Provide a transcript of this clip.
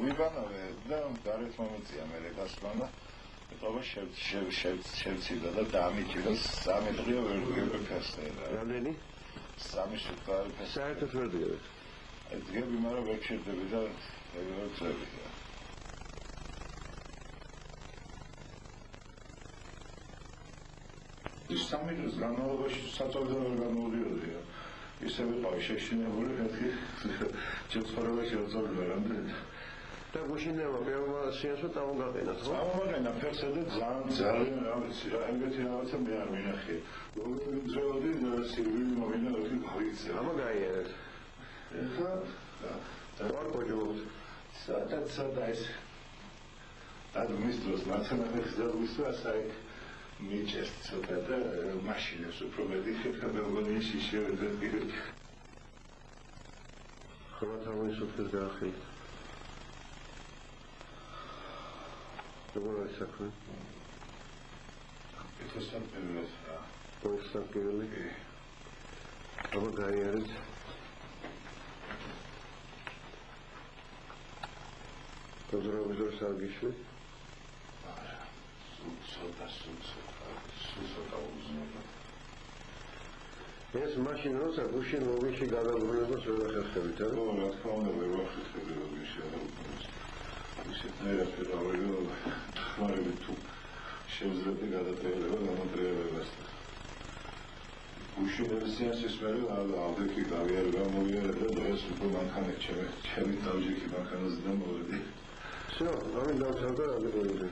ვიბანავე და გარეთ მომიწია მე გასვლა ეთობა შევციდა და დამიჭირდა 3 დღეა ვერ ფესტელა. რამდენი? 3 სიტყვარი ფესტელა. საერთოდ ვერ დგებთ? დგები, მაგრამ ვერ ჩერდები და ვერ წევი. ის 3 დღის განმავლობაში საწოლდან ვერ გამოვიდოდია. ისე ვიყავი შეშინებული, მეთქი შეცხოვრებაში არ წავიდა რამდენი. და გუშინდება პირველმა სიასო წამოგაყენათ, ხო? წამოგაყენა ფერსა და ძალიან რა ვიცი რა, ეგეთი რაღაცა მე არ მინახე. ძველადი და სირვილი მოვიდა და გავიქცე. აბა გაიარეთ. ეხლა ვარ გოჯობთ. სადა ეს და მის დროს ნაციონალური ხზავისა საი მიჭეს ცოტა და მაშინას უფრო მეტი ხეთქა ბელგონიაში შევედი. ხომა თავის უცხეს გაახილეთ. როგორ არის საქმე? ეთესთან პირველად რა. ეთესთან პირველი? აბა გაიარეთ. გაზრობის დროს არ გიშვით? არა. სულსოთა უზნეობა. ეს მაშინ როცა გუშინ ლოგიში გადაბრუნებას ვერ ახერხებით, არა? ო, რა თქმა უნდა, ვერ ვახერხები ლოგიში გადაბრუნებას. ისეთნაირად ვიყავი, ხმარები თუ შევძლებდი გადატრიალება გამოტრიალებას. გუშინების სიასის მერე ალდექი გავიარე გამოვიარე და დღეს უფრო მანქანით ჩემი თავჯიქი მანქანაზე და მოვედი. Все, ამინ დავწერდა რა გიყოლები.